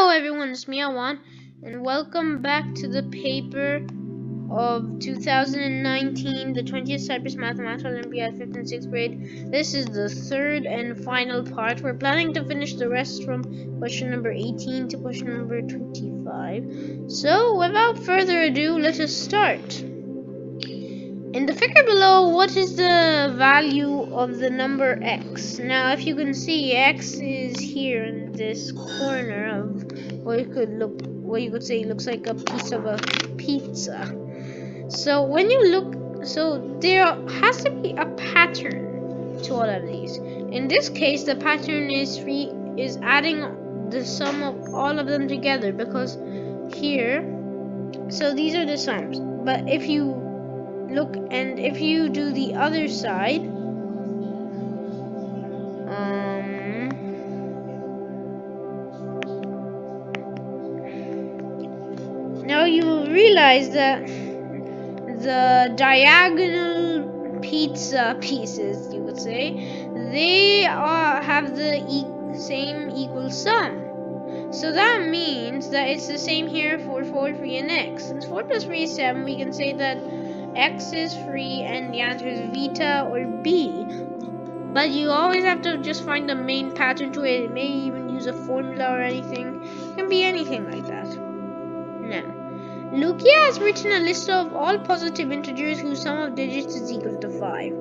Hello everyone, it's Miawan, and welcome back to the paper of 2019, the 20th Cyprus Mathematicsolympiad 5th and 6th grade. This is the third and final part. We're planning to finish the rest from question number 18 to question number 25. So, without further ado, let us start. In the figure below, what is the value of the number x? Now, if you can see, x is here in this corner of what you could say looks like a piece of a pizza. So when you look, so there has to be a pattern to all of these. In this case, the pattern is adding the sum of all of them together, because here, so these are the sums. But if you look, and if you do the other side, now you will realize that the diagonal pizza pieces, you could say, they have the same equal sum. So that means that it's the same here for 4, 3, and x. Since 4 plus 3 is 7, we can say that x is 3 and the answer is Vita or B. But you always have to just find the main pattern to it. It may even use a formula or anything. It can be anything like that. Now, Lucia has written a list of all positive integers whose sum of digits is equal to 5.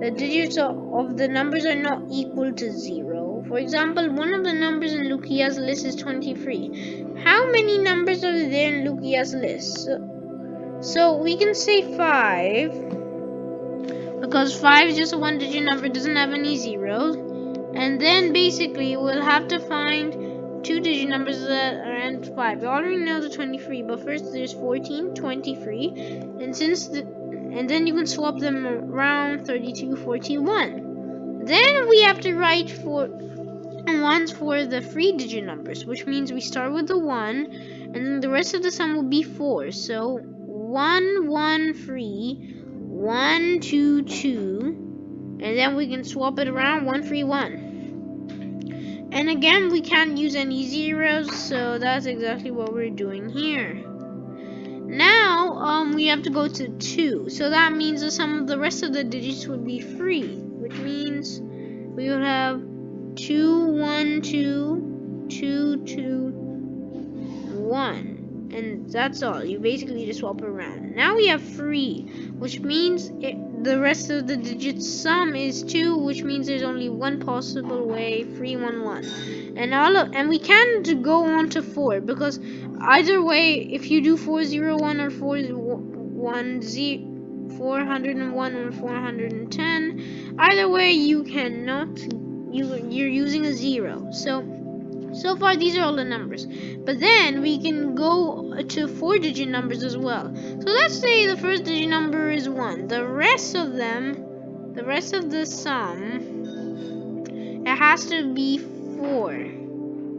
The digits of the numbers are not equal to 0. For example, one of the numbers in Lucia's list is 23. How many numbers are there in Lucia's list? So we can say 5, because 5 is just a one-digit number, doesn't have any zeros. And then basically we'll have to find two-digit numbers that are end 5. We already know the 23, but first there's 14, 23, and then you can swap them around, 32, 41. Then we have to write ones for the three-digit numbers, which means we start with the 1, and then the rest of the sum will be 4. So 1, 1, 3, 1, 2, 2, and then we can swap it around, 1, 3, 1. And again, we can't use any zeros, so that's exactly what we're doing here. Now, we have to go to 2, so that means the sum of the rest of the digits would be 3, which means we would have 2, 1, 2, 2, 2, 1. And that's all. You basically just swap it around. Now we have 3, which means the rest of the digits sum is 2, which means there's only one possible way, 3, 1, 1. And we can't go on to 4, because either way, if you do 401 or 401 or 410, either way you cannot. You're using a 0. So far, these are all the numbers. But then we can go to 4-digit numbers as well. So let's say the first digit number is 1. The rest of the sum, it has to be 4.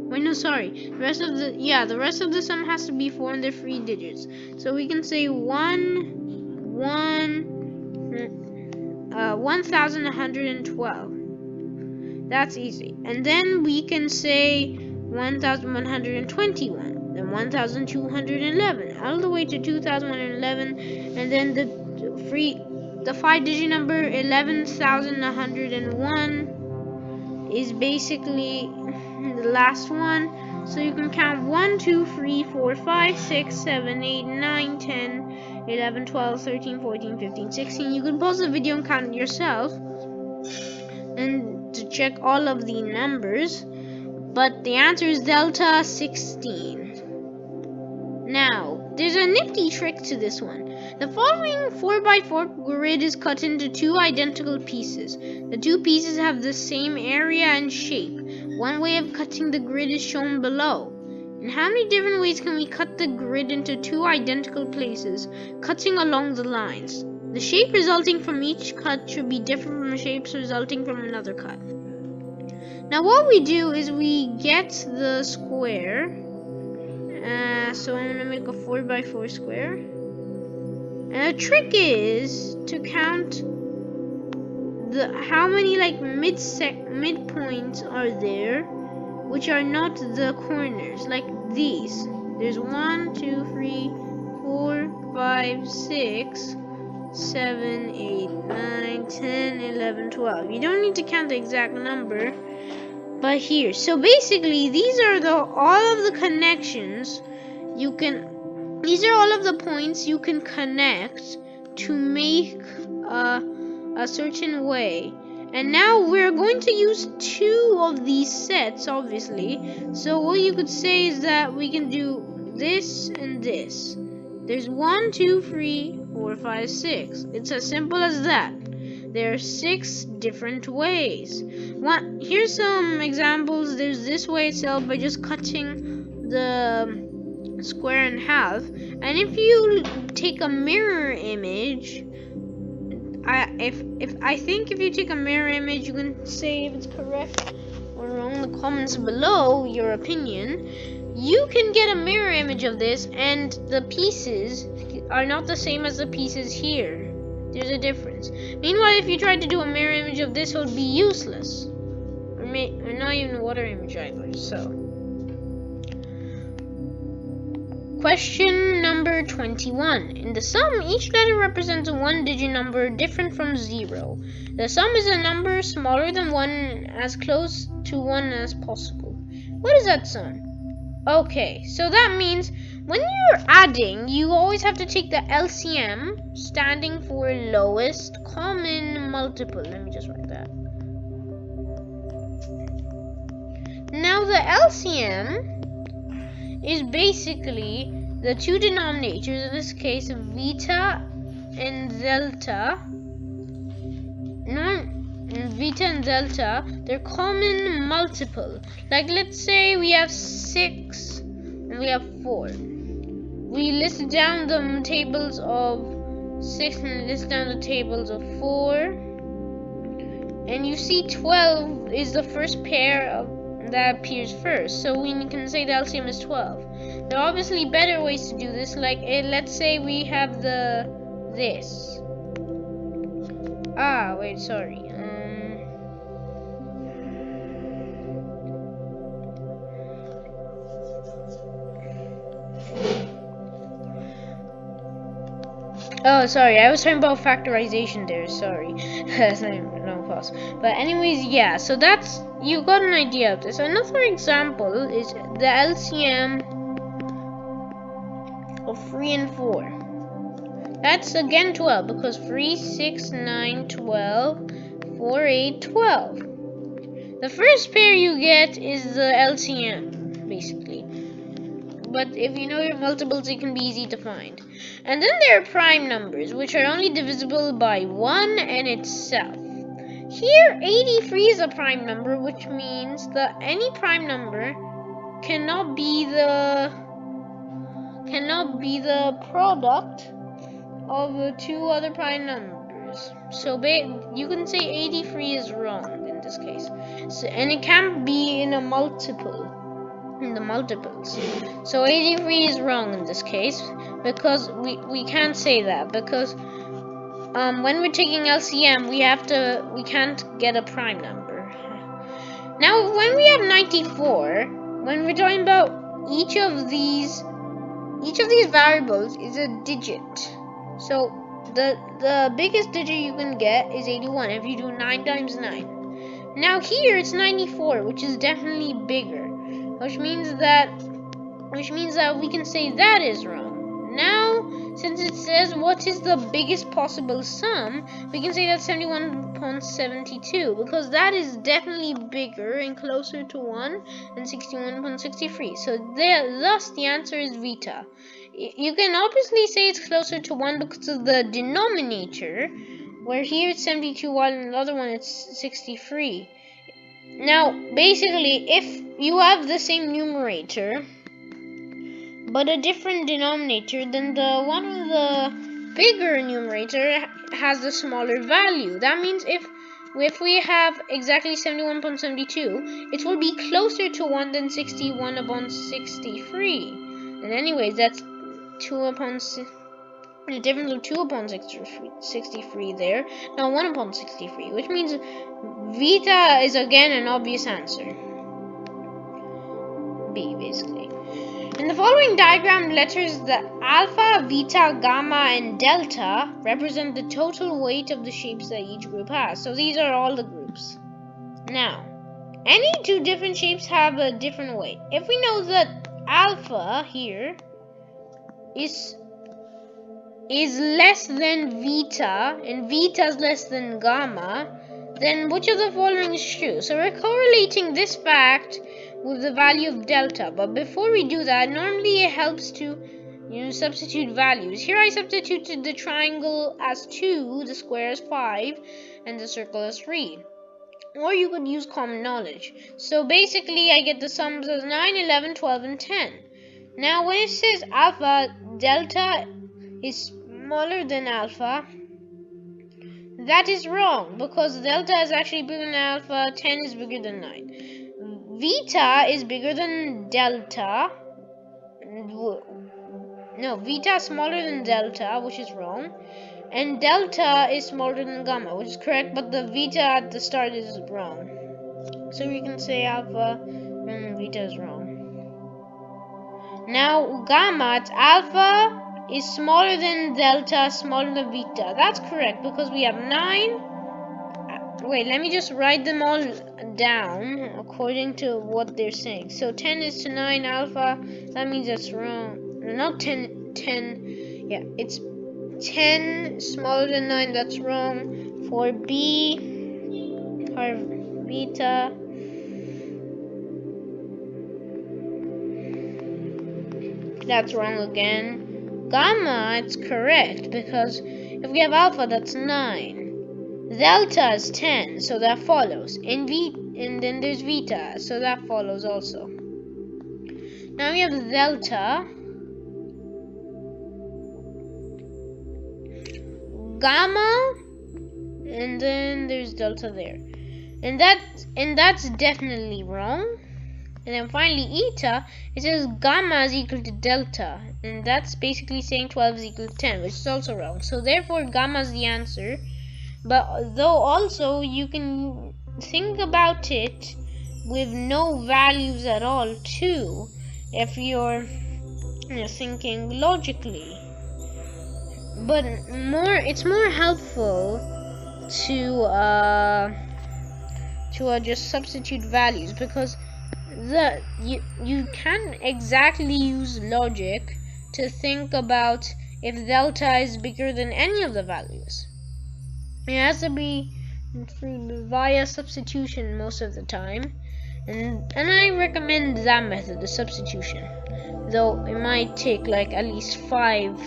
Wait, no, sorry. The rest of the sum has to be 4, and they're 3 digits. So we can say 1112. That's easy. And then we can say 1121, then 1211, all the way to 2011, and then the 5-digit number 11101 is basically the last one. So you can count 1, 2, 3, 4, 5, 6, 7, 8, 9, 10, 11, 12, 13, 14, 15, 16. You can pause the video and count it yourself and to check all of the numbers, but the answer is delta 16. Now, there's a nifty trick to this one. The following 4x4 grid is cut into 2 identical pieces. The 2 pieces have the same area and shape. One way of cutting the grid is shown below. In how many different ways can we cut the grid into 2 identical places, cutting along the lines? The shape resulting from each cut should be different from the shapes resulting from another cut. Now what we do is we get the square. So I'm going to make a 4x4 square. And the trick is to count how many like midpoints are there which are not the corners, like these. There's 1, 2, 3, 4, 5, 6, 7, 8, 9, 10, 11, 12. You don't need to count the exact number, but here. So basically, these are all of the connections you can. These are all of the points you can connect to make a certain way. And now we're going to use 2 of these sets, obviously. So what you could say is that we can do this and this. There's 1, 2, 3, 4, 5, 6. It's as simple as that. There are 6 different ways. Here's some examples. There's this way itself by just cutting the square in half. And if you take a mirror image, if you take a mirror image, you can say if it's correct or wrong in the comments below your opinion. You can get a mirror image of this, and the pieces are not the same as the pieces here. There's a difference. Meanwhile, if you tried to do a mirror image of this, it would be useless, or not even a water image either. So, question number 21. In the sum, each letter represents a 1-digit number different from 0. The sum is a number smaller than 1, as close to 1 as possible. What is that sum? Okay, so that means when you're adding, you always have to take the LCM, standing for lowest common multiple. Let me just write that. Now the LCM is basically the 2 denominators, in this case Vita and Delta. Vita and Delta, they're common multiple. Like let's say we have 6 and we have 4. We list down the tables of 6 and list down the tables of 4. And you see 12 is the first pair that appears first. So we can say the LCM is 12. There are obviously better ways to do this. Like let's say we have this. Wait, sorry. Oh, sorry, I was talking about factorization there, sorry. That's no pause. But anyways, yeah, so that's, you got an idea of this. Another example is the LCM of 3 and 4. That's again 12, because 3, 6, 9, 12, 4, 8, 12. The first pair you get is the LCM, basically. But if you know your multiples, it can be easy to find. And then there are prime numbers, which are only divisible by 1 and itself. Here, 83 is a prime number, which means that any prime number cannot be the product of 2 other prime numbers. So you can say 83 is wrong in this case. So, and it can't be in a multiple. In the multiples. So 83 is wrong in this case, because we can't say that, because when we're taking LCM we can't get a prime number. Now when we have 94, when we're talking about each of these variables is a digit. So the biggest digit you can get is 81 if you do 9 times 9. Now here it's 94, which is definitely bigger. Which means that we can say that is wrong. Now, since it says what is the biggest possible sum, we can say that's 71 upon 72, because that is definitely bigger and closer to 1 than 61 upon 63. So thus the answer is Vita. You can obviously say it's closer to 1 because of the denominator, where here it's 72 while in the other one it's 63. Now, basically, if you have the same numerator, but a different denominator, then the one with the bigger numerator has the smaller value. That means if we have exactly 71 upon 72, it will be closer to 1 than 61 upon 63. And anyways, that's 2 upon the difference of 2 upon 63 there. Now 1 upon 63, which means Vita is again an obvious answer. B, basically. In the following diagram, letters the alpha, beta, gamma, and delta represent the total weight of the shapes that each group has. So these are all the groups. Now, any two different shapes have a different weight. If we know that alpha here is less than beta and beta is less than gamma, then which of the following is true? So we're correlating this fact with the value of delta. But before we do that, normally it helps to substitute values. Here I substituted the triangle as 2, the square as 5, and the circle as 3. Or you could use common knowledge. So basically I get the sums as 9, 11, 12, and 10. Now when it says alpha, delta is smaller than alpha, that is wrong, because delta is actually bigger than alpha, 10 is bigger than 9. Beta is bigger than delta. No, beta is smaller than delta, which is wrong. And delta is smaller than gamma, which is correct, but the beta at the start is wrong. So we can say alpha and beta is wrong. Now gamma, it's alpha is smaller than delta, smaller than beta. That's correct, because we have 9. Wait, let me just write them all down according to what they're saying. So 10 is to 9 alpha. That means that's wrong. Not 10. Yeah, it's 10 smaller than 9. That's wrong. For B or beta, that's wrong again. Gamma, it's correct, because if we have alpha, that's 9. Delta is 10, so that follows. And then there's beta, so that follows also. Now we have delta, gamma, and then there's delta there. And that's definitely wrong. And then finally eta, it says gamma is equal to delta, and that's basically saying 12 is equal to 10, which is also wrong. So therefore gamma is the answer. But though also you can think about it with no values at all too, if you're thinking logically. But it's more helpful to just substitute values, because you can't exactly use logic to think about if delta is bigger than any of the values. It has to be via substitution most of the time, and I recommend that method, the substitution, though it might take like at least 5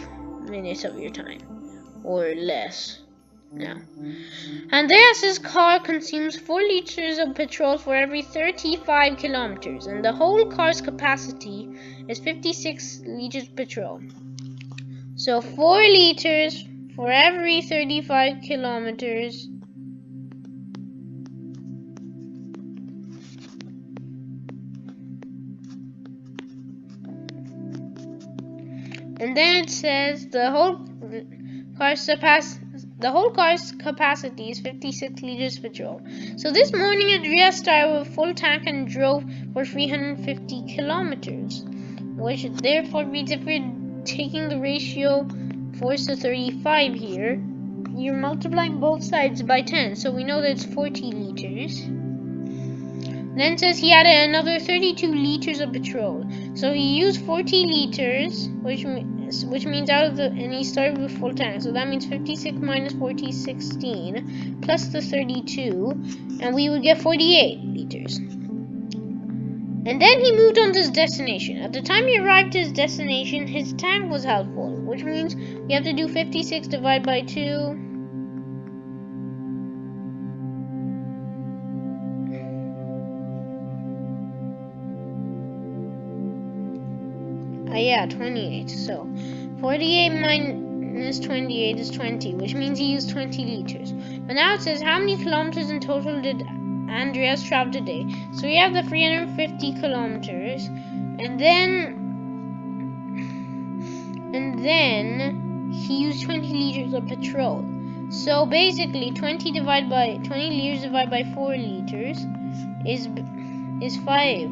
minutes of your time or less. Now, Andreas's car consumes 4 liters of petrol for every 35 kilometers, and the whole car's capacity is 56 liters of petrol. So 4 liters for every 35 kilometers. And then it says the whole car's capacity is 56 liters of petrol. So this morning Andreas started with a full tank and drove for 350 kilometers, which therefore means if we're taking the ratio 4:35 here, you're multiplying both sides by 10, so we know that it's 40 liters. Then it says he added another 32 liters of petrol. So he used 40 liters, which means and he started with full tank. So that means 56 minus 40 is 16, plus the 32, and we would get 48 liters. And then he moved on to his destination. At the time he arrived at his destination, his tank was half full, which means we have to do 56 divided by 2. Yeah, 28. So 48 minus 28 is 20, which means he used 20 liters. But now it says how many kilometers in total did Andreas travel today? So we have the 350 kilometers, and then he used 20 liters of petrol. So basically 20 liters divided by 4 liters is 5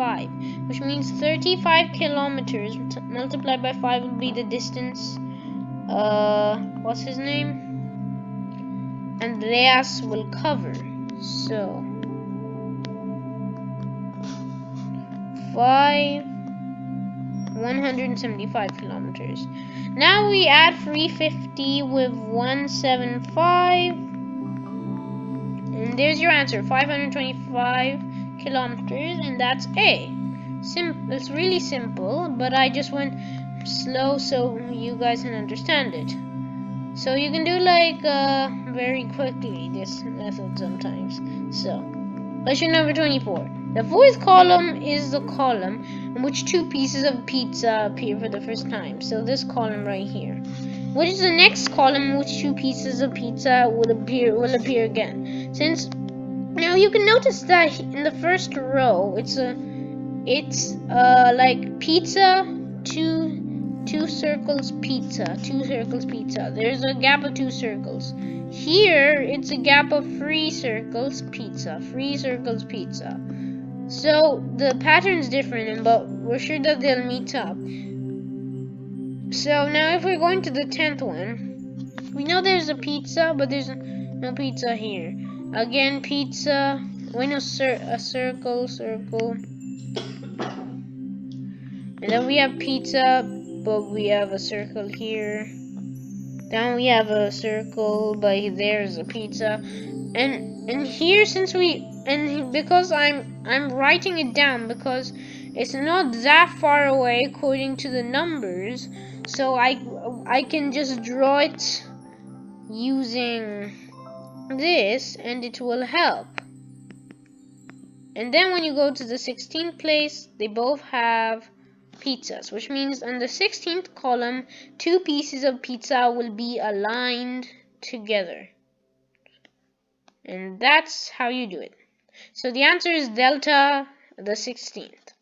5, which means 35 kilometers multiplied by 5 will be the distance. What's his name? Andreas will cover. So 175 kilometers. Now we add 350 with 175, and there's your answer, 525 kilometers, and that's A. It's really simple, but I just went slow so you guys can understand it. So you can do like very quickly this method sometimes. So question number 24. The fourth column is the column in which 2 pieces of pizza appear for the first time. So this column right here. What is the next column in which 2 pieces of pizza will appear again? Since now you can notice that in the first row it's like pizza, two circles pizza, 2 circles pizza. There's a gap of 2 circles. Here it's a gap of 3 circles pizza, 3 circles pizza. So the pattern's different, but we're sure that they'll meet up. So now if we're going to the 10th one, we know there's a pizza, but there's no pizza here. Again, pizza, a circle. And then we have pizza, but we have a circle here. Then we have a circle, but there's a pizza. And here, because I'm writing it down because it's not that far away according to the numbers, so I can just draw it using this and it will help. And then when you go to the 16th place, they both have pizzas, which means on the 16th column 2 pieces of pizza will be aligned together. And that's how you do it. So the answer is delta the 16th.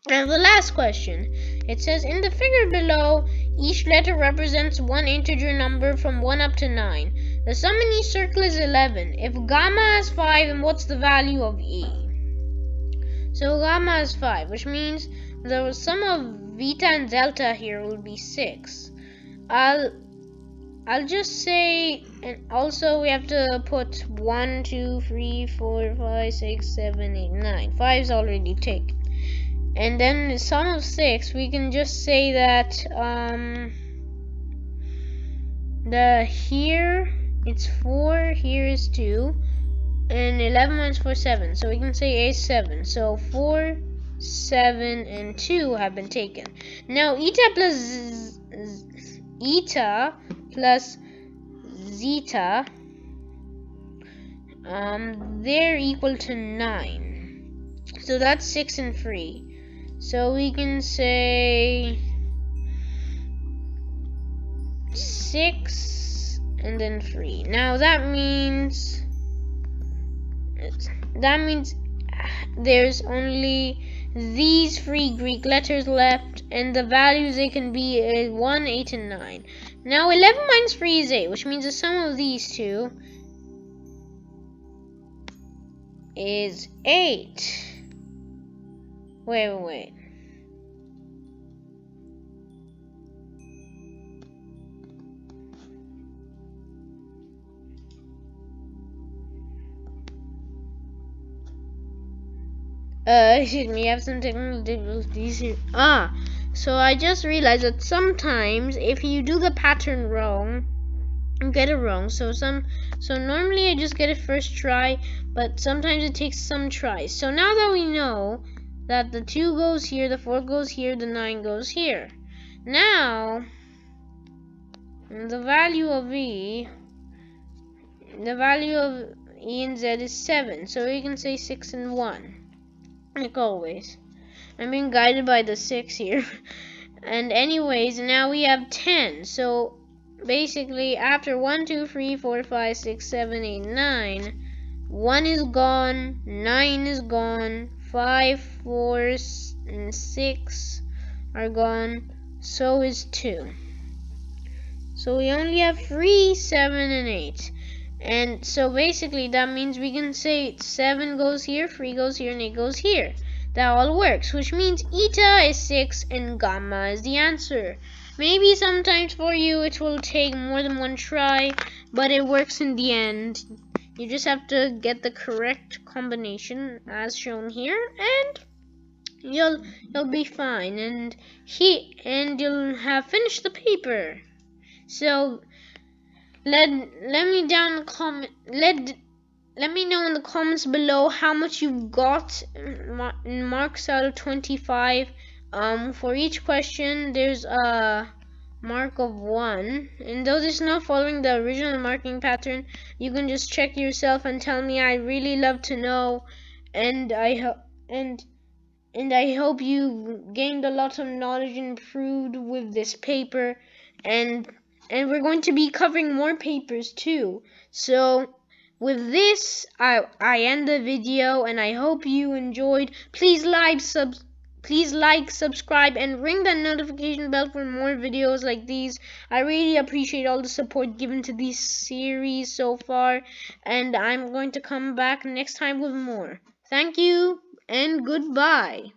Now the last question, it says in the figure below, each letter represents one integer number from 1 up to 9. The sum in each circle is 11. If gamma has 5, then what's the value of E? So gamma has 5, which means the sum of beta and delta here will be 6. I'll just say, and also we have to put 1, 2, 3, 4, 5, 6, 7, 8, 9. 5 is already taken. And then the sum of 6, we can just say that here it's 4, here is 2, and 11 minus 4 is 7. So we can say A is 7. So 4, 7, and 2 have been taken. Now eta plus zeta, they're equal to 9. So that's 6 and 3. So we can say 6 and then 3. Now that means there's only these 3 Greek letters left, and the values they can be is 1, 8, and 9. Now 11 minus 3 is 8, which means the sum of these two is 8. Wait. Excuse me, I have some technical difficulties here. So I just realized that sometimes if you do the pattern wrong, you get it wrong. So normally I just get it first try, but sometimes it takes some tries. So now that we know that the 2 goes here, the 4 goes here, the 9 goes here. Now the value of E and Z is 7. So we can say 6 and 1. Like always. I'm being guided by the 6 here. And anyways, now we have 10. So basically after 1, 2, 3, 4, 5, 6, 7, 8, 9, 1 is gone, 9 is gone, 5, 4, and 6 are gone, so is 2. So we only have 3, 7, and 8. And so basically that means we can say 7 goes here, 3 goes here, and 8 goes here. that all works, which means eta is 6 and gamma is the answer. Maybe sometimes for you it will take more than one try, but it works in the end. You just have to get the correct combination as shown here, and you'll be fine, and you'll have finished the paper. So let me know in the comments below how much you've got in marks out of 25. For each question there's a mark of 1, and though this is not following the original marking pattern, you can just check yourself and tell me. I really love to know, and I hope you gained a lot of knowledge and improved with this paper, and we're going to be covering more papers too. So with this, I end the video, and I hope you enjoyed. Please like, subscribe, and ring that notification bell for more videos like these. I really appreciate all the support given to this series so far, and I'm going to come back next time with more. Thank you, and goodbye.